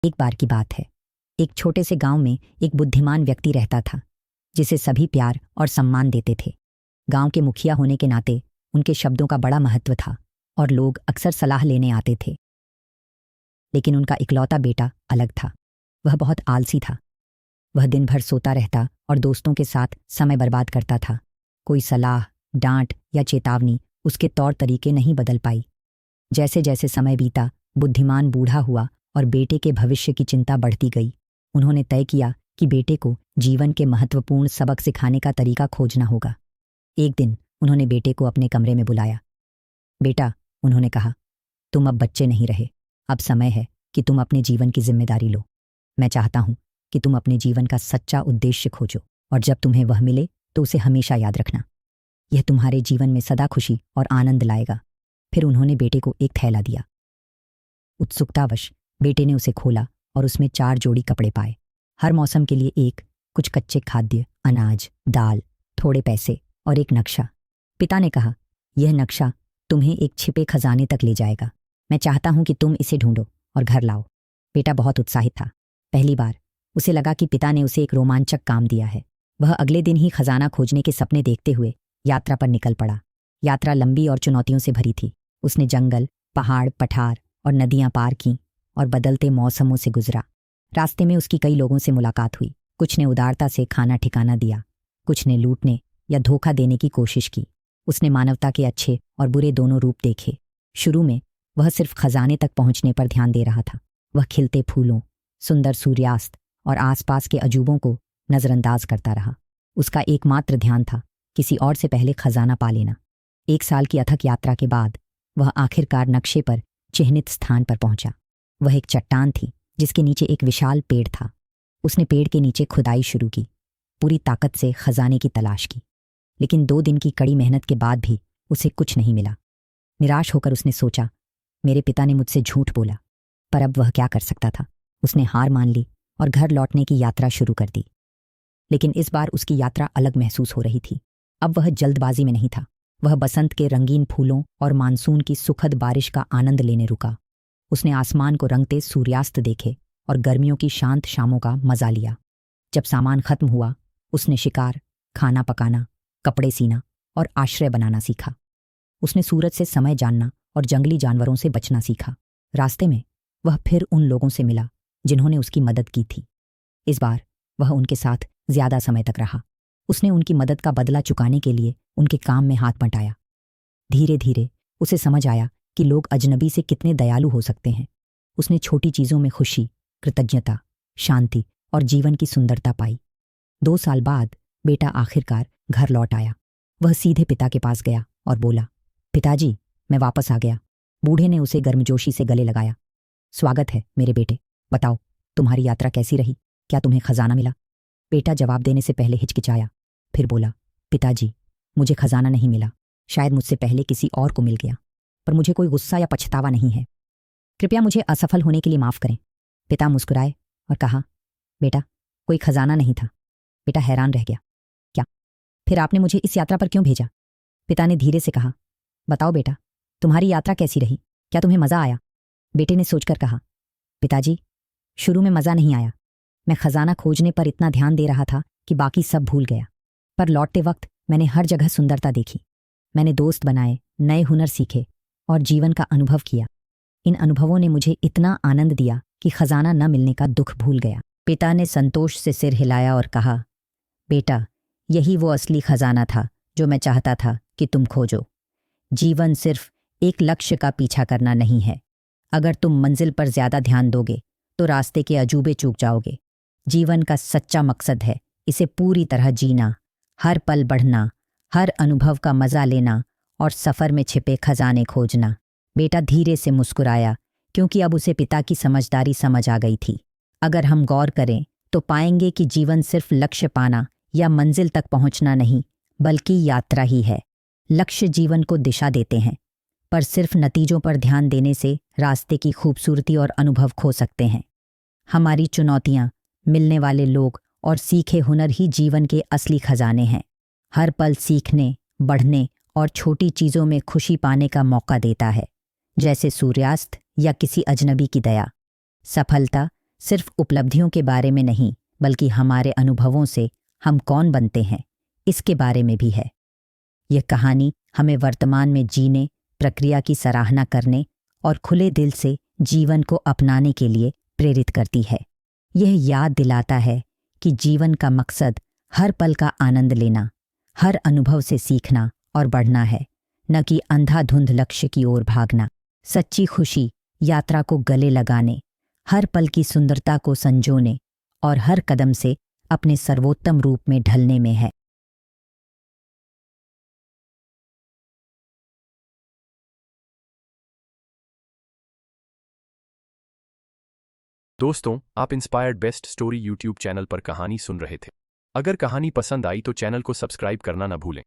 एक बार की बात है। एक छोटे से गांव में एक बुद्धिमान व्यक्ति रहता था जिसे सभी प्यार और सम्मान देते थे। गांव के मुखिया होने के नाते उनके शब्दों का बड़ा महत्व था और लोग अक्सर सलाह लेने आते थे। लेकिन उनका इकलौता बेटा अलग था। वह बहुत आलसी था। वह दिन भर सोता रहता और दोस्तों के साथ समय बर्बाद करता था। कोई सलाह, डांट या चेतावनी उसके तौर तरीके नहीं बदल पाई। जैसे जैसे समय बीता, बुद्धिमान बूढ़ा हुआ और बेटे के भविष्य की चिंता बढ़ती गई। उन्होंने तय किया कि बेटे को जीवन के महत्वपूर्ण सबक सिखाने का तरीका खोजना होगा। एक दिन उन्होंने बेटे को अपने कमरे में बुलाया। बेटा, उन्होंने कहा, तुम अब बच्चे नहीं रहे। अब समय है कि तुम अपने जीवन की जिम्मेदारी लो। मैं चाहता हूं कि तुम अपने जीवन का सच्चा उद्देश्य खोजो और जब तुम्हें वह मिले तो उसे हमेशा याद रखना। यह तुम्हारे जीवन में सदा खुशी और आनंद लाएगा। फिर उन्होंने बेटे को एक थैला दिया। उत्सुकतावश बेटे ने उसे खोला और उसमें 4 जोड़ी कपड़े पाए। हर मौसम के लिए एक, कुछ कच्चे खाद्य, अनाज, दाल, थोड़े पैसे और एक नक्शा। पिता ने कहा, यह नक्शा तुम्हें एक छिपे खजाने तक ले जाएगा। मैं चाहता हूं कि तुम इसे ढूंढो और घर लाओ। बेटा बहुत उत्साहित था। पहली बार उसे लगा कि पिता ने उसे एक रोमांचक काम दिया है। वह अगले दिन ही खजाना खोजने के सपने देखते हुए यात्रा पर निकल पड़ा। यात्रा लंबी और चुनौतियों से भरी थी। उसने जंगल, पहाड़, पठार और नदियां पार कीं और बदलते मौसमों से गुजरा। रास्ते में उसकी कई लोगों से मुलाकात हुई। कुछ ने उदारता से खाना ठिकाना दिया, कुछ ने लूटने या धोखा देने की कोशिश की। उसने मानवता के अच्छे और बुरे दोनों रूप देखे। शुरू में वह सिर्फ खजाने तक पहुंचने पर ध्यान दे रहा था। वह खिलते फूलों, सुंदर सूर्यास्त और आसपास के अजूबों को नजरअंदाज करता रहा। उसका एकमात्र ध्यान था किसी और से पहले खजाना पा लेना। 1 साल की अथक यात्रा के बाद वह आखिरकार नक्शे पर चिह्नित स्थान पर पहुंचा। वह एक चट्टान थी जिसके नीचे एक विशाल पेड़ था। उसने पेड़ के नीचे खुदाई शुरू की, पूरी ताकत से खजाने की तलाश की। लेकिन 2 दिन की कड़ी मेहनत के बाद भी उसे कुछ नहीं मिला। निराश होकर उसने सोचा, मेरे पिता ने मुझसे झूठ बोला। पर अब वह क्या कर सकता था। उसने हार मान ली और घर लौटने की यात्रा शुरू कर दी। लेकिन इस बार उसकी यात्रा अलग महसूस हो रही थी। अब वह जल्दबाजी में नहीं था। वह बसंत के रंगीन फूलों और मानसून की सुखद बारिश का आनंद लेने रुका। उसने आसमान को रंगते सूर्यास्त देखे और गर्मियों की शांत शामों का मजा लिया। जब सामान खत्म हुआ, उसने शिकार, खाना पकाना, कपड़े सीना और आश्रय बनाना सीखा। उसने सूरज से समय जानना और जंगली जानवरों से बचना सीखा। रास्ते में वह फिर उन लोगों से मिला जिन्होंने उसकी मदद की थी। इस बार वह उनके साथ ज्यादा समय तक रहा। उसने उनकी मदद का बदला चुकाने के लिए उनके काम में हाथ बंटाया। धीरे धीरे उसे समझ आया कि लोग अजनबी से कितने दयालु हो सकते हैं। उसने छोटी चीजों में खुशी, कृतज्ञता, शांति और जीवन की सुंदरता पाई। 2 साल बाद बेटा आखिरकार घर लौट आया। वह सीधे पिता के पास गया और बोला, पिताजी, मैं वापस आ गया। बूढ़े ने उसे गर्मजोशी से गले लगाया। स्वागत है मेरे बेटे। बताओ, तुम्हारी यात्रा कैसी रही? क्या तुम्हें खजाना मिला? बेटा जवाब देने से पहले हिचकिचाया, फिर बोला, पिताजी, मुझे खजाना नहीं मिला। शायद मुझसे पहले किसी और को मिल गया, पर मुझे कोई गुस्सा या पछतावा नहीं है। कृपया मुझे असफल होने के लिए माफ करें। पिता मुस्कुराए और कहा, बेटा, कोई खजाना नहीं था। बेटा हैरान रह गया। क्या? फिर आपने मुझे इस यात्रा पर क्यों भेजा? पिता ने धीरे से कहा, बताओ बेटा, तुम्हारी यात्रा कैसी रही? क्या तुम्हें मजा आया? बेटे ने सोचकर कहा, पिताजी, शुरू में मजा नहीं आया। मैं खजाना खोजने पर इतना ध्यान दे रहा था कि बाकी सब भूल गया। पर लौटते वक्त मैंने हर जगह सुंदरता देखी। मैंने दोस्त बनाए, नए हुनर सीखे और जीवन का अनुभव किया। इन अनुभवों ने मुझे इतना आनंद दिया कि खजाना न मिलने का दुख भूल गया। पिता ने संतोष से सिर हिलाया और कहा, बेटा, यही वो असली खजाना था जो मैं चाहता था कि तुम खोजो। जीवन सिर्फ एक लक्ष्य का पीछा करना नहीं है। अगर तुम मंजिल पर ज्यादा ध्यान दोगे तो रास्ते के अजूबे चूक जाओगे। जीवन का सच्चा मकसद है इसे पूरी तरह जीना, हर पल बढ़ना, हर अनुभव का मजा लेना और सफर में छिपे खजाने खोजना। बेटा धीरे से मुस्कुराया क्योंकि अब उसे पिता की समझदारी समझ आ गई थी। अगर हम गौर करें तो पाएंगे कि जीवन सिर्फ लक्ष्य पाना या मंजिल तक पहुंचना नहीं, बल्कि यात्रा ही है। लक्ष्य जीवन को दिशा देते हैं, पर सिर्फ नतीजों पर ध्यान देने से रास्ते की खूबसूरती और अनुभव खो सकते हैं। हमारी चुनौतियां, मिलने वाले लोग और सीखे हुनर ही जीवन के असली खजाने हैं। हर पल सीखने, बढ़ने और छोटी चीज़ों में खुशी पाने का मौका देता है, जैसे सूर्यास्त या किसी अजनबी की दया। सफलता सिर्फ उपलब्धियों के बारे में नहीं, बल्कि हमारे अनुभवों से हम कौन बनते हैं इसके बारे में भी है। यह कहानी हमें वर्तमान में जीने, प्रक्रिया की सराहना करने और खुले दिल से जीवन को अपनाने के लिए प्रेरित करती है। यह याद दिलाता है कि जीवन का मकसद हर पल का आनंद लेना, हर अनुभव से सीखना और बढ़ना है, न कि अंधाधुंध लक्ष्य की ओर भागना। सच्ची खुशी यात्रा को गले लगाने, हर पल की सुंदरता को संजोने और हर कदम से अपने सर्वोत्तम रूप में ढलने में है। दोस्तों, आप inspired best story YouTube channel पर कहानी सुन रहे थे। अगर कहानी पसंद आई तो चैनल को सब्सक्राइब करना न भूलें।